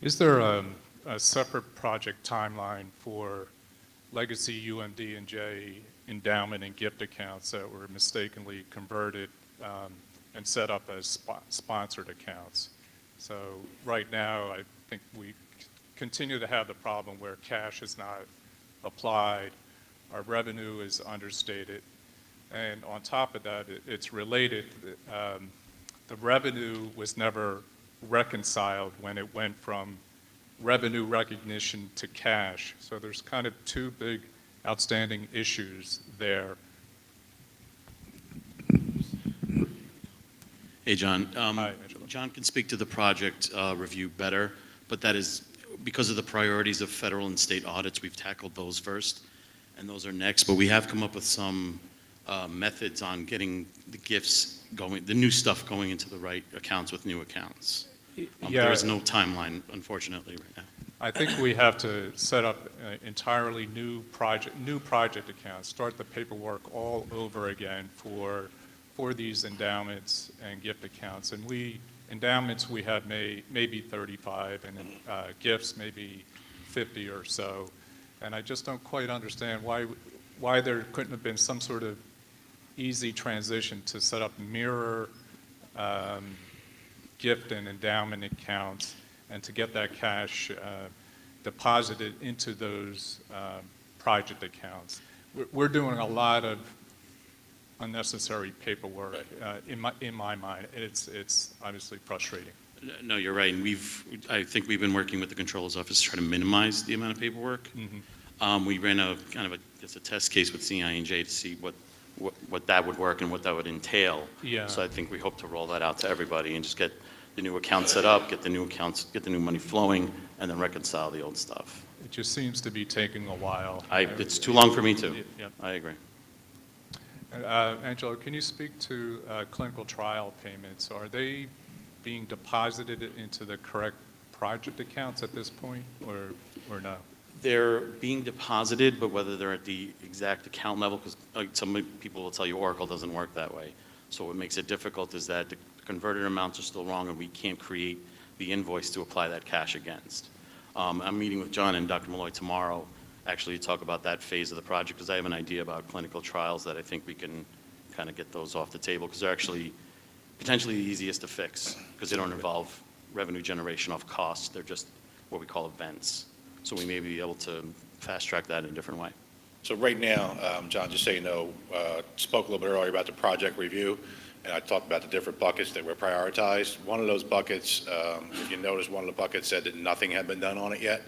Is there a separate project timeline for legacy UMD and J endowment and gift accounts that were mistakenly converted and set up as sponsored accounts? So right now, I think we continue to have the problem where cash is not applied, our revenue is understated, and on top of that, it's related. The revenue was never reconciled when it went from revenue recognition to cash. So there's kind of two big outstanding issues there. Hey, John. Hi, Angela. John can speak to the project review better, but that is because of the priorities of federal and state audits. We've tackled those first, and those are next. But we have come up with some methods on getting the gifts going, the new stuff going into the right accounts with new accounts. There is no timeline, unfortunately, right now. I think we have to set up entirely new project accounts, start the paperwork all over again for these endowments and gift accounts. And endowments we had maybe 35, and gifts maybe 50 or so. And I just don't quite understand why there couldn't have been some sort of easy transition to set up mirror gift and endowment accounts and to get that cash deposited into those project accounts. We're doing a lot of unnecessary paperwork in my mind. It's obviously frustrating. No, you're right. And I think we've been working with the controller's office to try to minimize the amount of paperwork. Mm-hmm. We ran a test case with CI&J to see what that would work and what that would entail. Yeah. So I think we hope to roll that out to everybody and just get the new account set up, get the new money flowing, and then reconcile the old stuff. It just seems to be taking a while. It's too long for me too. Yeah. I agree. Angela, can you speak to clinical trial payments? Are they being deposited into the correct project accounts at this point, or no? They're being deposited, but whether they're at the exact account level, because some people will tell you Oracle doesn't work that way. So what makes it difficult is that the converted amounts are still wrong, and we can't create the invoice to apply that cash against. I'm meeting with John and Dr. Malloy tomorrow, actually, to talk about that phase of the project, because I have an idea about clinical trials that I think we can kind of get those off the table, because they're actually potentially the easiest to fix, because they don't involve revenue generation off costs. They're just what we call events. So we may be able to fast track that in a different way. So right now, John, just so you know, spoke a little bit earlier about the project review, and I talked about the different buckets that were prioritized. One of those buckets, if you notice, one of the buckets said that nothing had been done on it yet.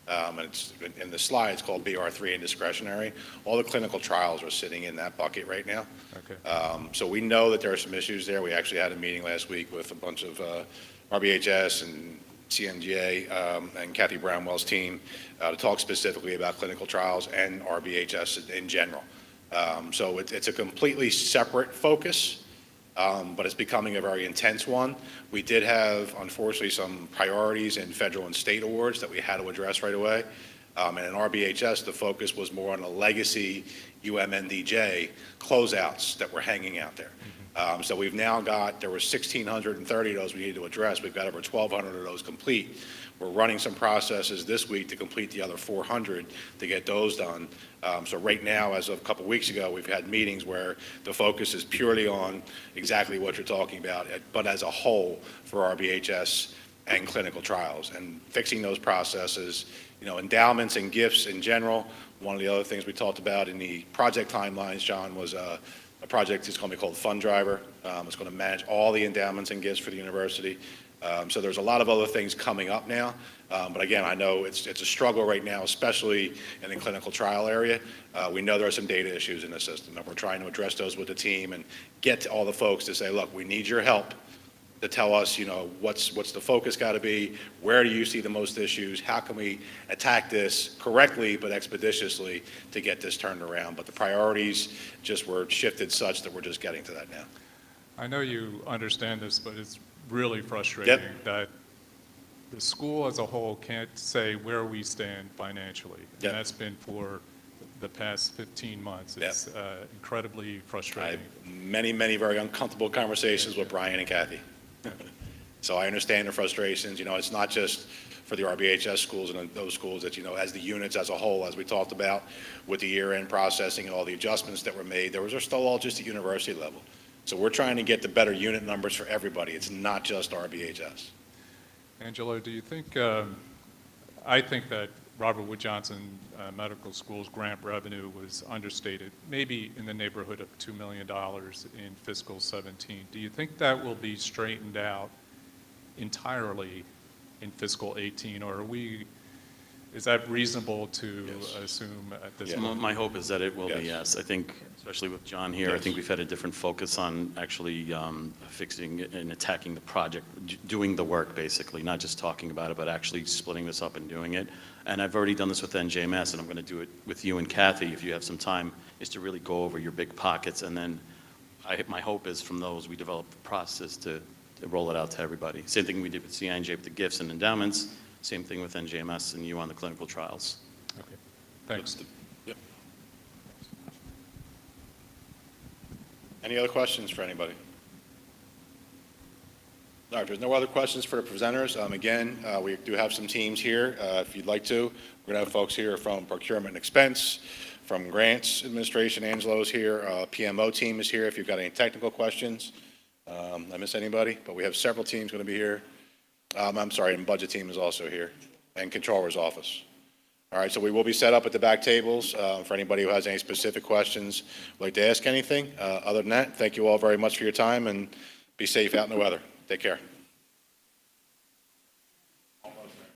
And it's in the slide, it's called BR3 and discretionary. All the clinical trials are sitting in that bucket right now. Okay. So we know that there are some issues there. We actually had a meeting last week with a bunch of RBHS and CNGA and Kathy Brownwell's team to talk specifically about clinical trials and RBHS in general. So it's a completely separate focus, but it's becoming a very intense one. We did have, unfortunately, some priorities in federal and state awards that we had to address right away. And in RBHS, the focus was more on the legacy UMNDJ closeouts that were hanging out there. So we've now got, there were 1,630 of those we needed to address. We've got over 1,200 of those complete. We're running some processes this week to complete the other 400 to get those done. So right now, as of a couple weeks ago, we've had meetings where the focus is purely on exactly what you're talking about, but as a whole for RBHS and clinical trials and fixing those processes. You know, endowments and gifts in general. One of the other things we talked about in the project timelines, John, was a project that's going to be called Fund Driver. It's going to manage all the endowments and gifts for the university. So there's a lot of other things coming up now. But again, I know it's a struggle right now, especially in the clinical trial area. We know there are some data issues in the system, and we're trying to address those with the team and get to all the folks to say, look, we need your help to tell us, you know, what's the focus got to be, where do you see the most issues, how can we attack this correctly but expeditiously to get this turned around. But the priorities just were shifted such that we're just getting to that now. I know you understand this, but it's really frustrating that the school as a whole can't say where we stand financially. And that's been for the past 15 months. It's incredibly frustrating. I have many very uncomfortable conversations with Brian and Kathy. So I understand the frustrations. You know, it's not just for the RBHS schools and those schools that, you know, as the units as a whole, as we talked about with the year-end processing and all the adjustments that were made, those are still all just at university level. So we're trying to get the better unit numbers for everybody. It's not just RBHS. Angelo, do you think, I think that Robert Wood Johnson Medical School's grant revenue was understated, maybe in the neighborhood of $2 million in fiscal 17. Do you think that will be straightened out entirely in fiscal 18, or is that reasonable to assume at this point? My hope is that it will be, yes. I think, especially with John here, I think we've had a different focus on actually fixing and attacking the project, doing the work basically, not just talking about it, but actually splitting this up and doing it. And I've already done this with NJMS, and I'm going to do it with you and Kathy if you have some time, is to really go over your big pockets. And then my hope is from those we develop the process to roll it out to everybody. Same thing we did with CINJ with the gifts and endowments. Same thing with NJMS and you on the clinical trials. Okay, thanks. Any other questions for anybody? All right, if there's no other questions for the presenters, again, we do have some teams here. If you'd like to, we're going to have folks here from procurement and expense, from grants administration. Angelo's here. PMO team is here if you've got any technical questions. I miss anybody? But we have several teams going to be here. I'm sorry, and budget team is also here, and controller's office. All right, so we will be set up at the back tables for anybody who has any specific questions, would like to ask anything. Other than that, thank you all very much for your time, and be safe out in the weather. Take care.